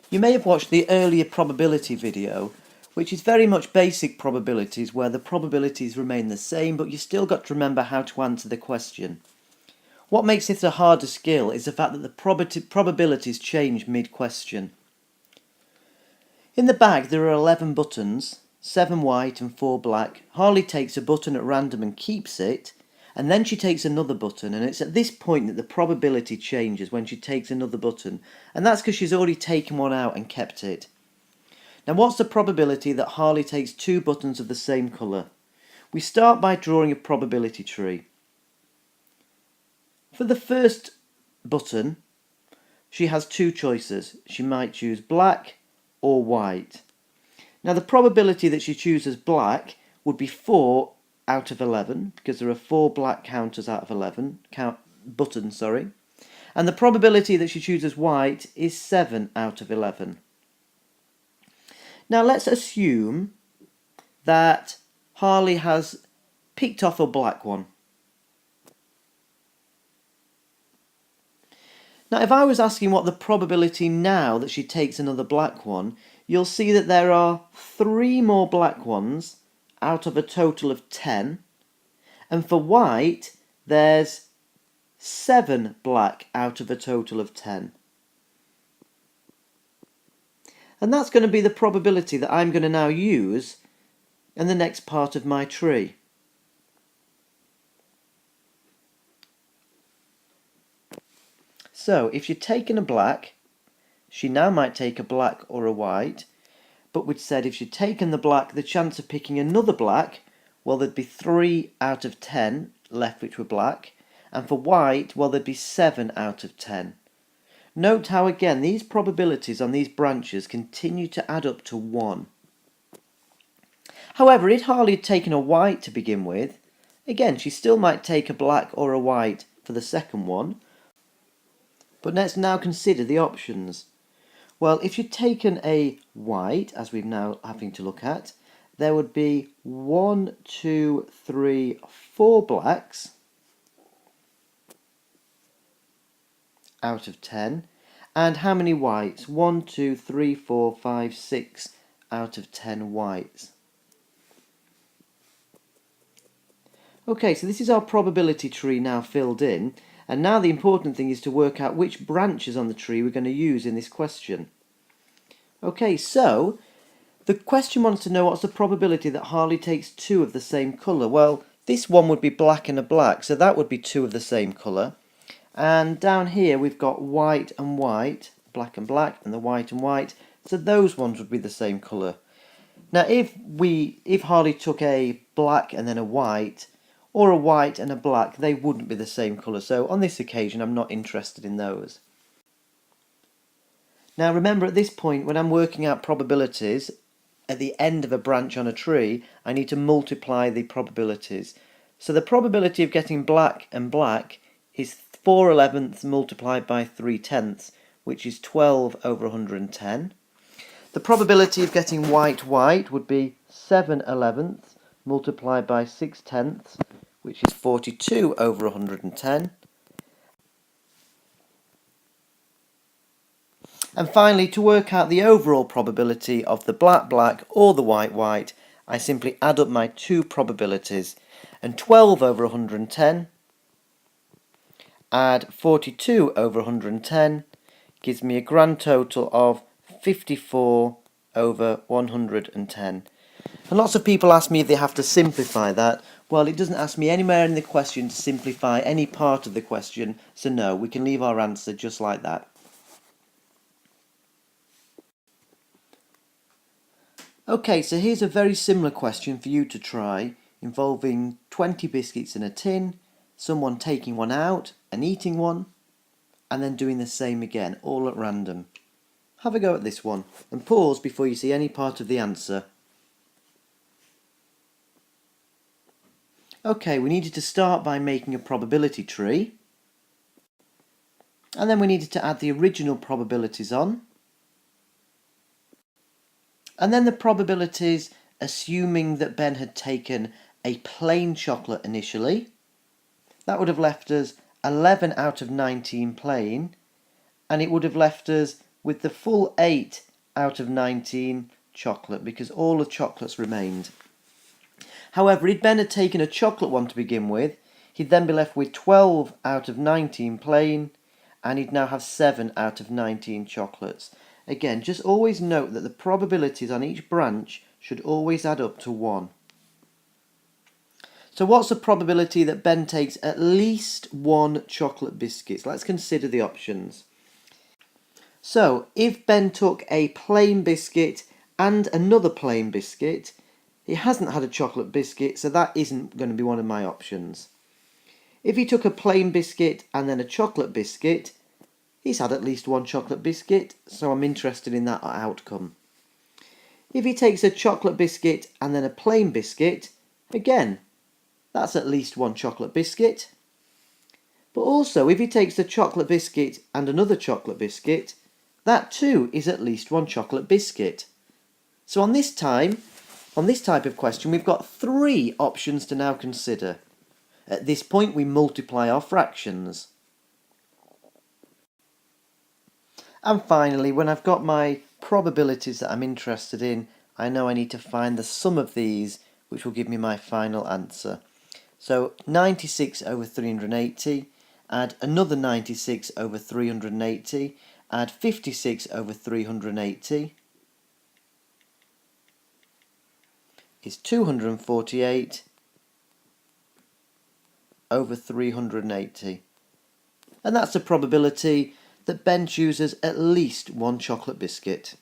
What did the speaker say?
You may have watched the earlier probability video, which is very much basic probabilities where the probabilities remain the same, but you still got to remember how to answer the question. What makes this a harder skill is the fact that the probabilities change mid-question. In the bag there are 11 buttons, 7 white and 4 black. Harley takes a button at random and keeps it, and then she takes another button, and it's at this point that the probability changes when she takes another button, and that's because she's already taken one out and kept it. Now what's the probability that Harley takes 2 buttons of the same colour? We start by drawing a probability tree. For the first button, she has 2 choices. She might choose black or white. Now the probability that she chooses black would be 4 out of 11, because there are 4 black counters out of 11, buttons, and the probability that she chooses white is 7 out of 11. Now let's assume that Harley has picked off a black one. Now if I was asking what the probability now that she takes another black one, you'll see that there are 3 more black ones out of a total of 10, and for white there's 7 black out of a total of 10. And that's going to be the probability that I'm going to now use in the next part of my tree. So if you've taken a black, she now might take a black or a white, but we'd said if she'd taken the black, the chance of picking another black, well, there'd be 3 out of 10 left which were black, and for white, well, there'd be 7 out of 10. Note how again these probabilities on these branches continue to add up to 1. However, if Harley had taken a white to begin with, again she still might take a black or a white for the second one, but let's now consider the options. Well, if you'd taken a white, as we're now having to look at, there would be 1, 2, 3, 4 blacks out of 10. And how many whites? 1, 2, 3, 4, 5, 6 out of 10 whites. Okay, so this is our probability tree now filled in. And now the important thing is to work out which branches on the tree we're going to use in this question. Okay, so the question wants to know what's the probability that Harley takes 2 of the same colour. Well, this one would be black and a black, so that would be 2 of the same colour. And down here we've got white and white, black and black, and the white and white, so those ones would be the same colour. Now if Harley took a black and then a white, or a white and a black, they wouldn't be the same colour, so on this occasion I'm not interested in those. Now remember, at this point when I'm working out probabilities at the end of a branch on a tree, I need to multiply the probabilities. So the probability of getting black and black is 4/11 multiplied by 3/10, which is 12 over 110. The probability of getting white would be 7/11 multiplied by 6/10, which is 42 over 110. And finally, to work out the overall probability of the black or the white, I simply add up my 2 probabilities, and 12 over 110 add 42 over 110 gives me a grand total of 54 over 110. And lots of people ask me if they have to simplify that. Well, it doesn't ask me anywhere in the question to simplify any part of the question, so no, we can leave our answer just like that. Okay, so here's a very similar question for you to try, involving 20 biscuits in a tin, someone taking one out and eating one, and then doing the same again, all at random. Have a go at this one, and pause before you see any part of the answer. Okay, we needed to start by making a probability tree, and then we needed to add the original probabilities on, and then the probabilities assuming that Ben had taken a plain chocolate initially. That would have left us 11 out of 19 plain, and it would have left us with the full 8 out of 19 chocolate because all the chocolates remained. However, if Ben had taken a chocolate one to begin with, he'd then be left with 12 out of 19 plain, and he'd now have 7 out of 19 chocolates. Again, just always note that the probabilities on each branch should always add up to 1. So what's the probability that Ben takes at least one chocolate biscuit? Let's consider the options. So, if Ben took a plain biscuit and another plain biscuit, he hasn't had a chocolate biscuit, so that isn't going to be one of my options. If he took a plain biscuit and then a chocolate biscuit, he's had at least one chocolate biscuit, so I'm interested in that outcome. If he takes a chocolate biscuit and then a plain biscuit, again, that's at least one chocolate biscuit. But also, if he takes a chocolate biscuit and another chocolate biscuit, that too is at least one chocolate biscuit. So on this type of question, we've got 3 options to now consider. At this point, we multiply our fractions. And finally, when I've got my probabilities that I'm interested in, I know I need to find the sum of these, which will give me my final answer. So 96 over 380, add another 96 over 380, add 56 over 380 is 248 over 380. And that's the probability that Ben chooses at least one chocolate biscuit.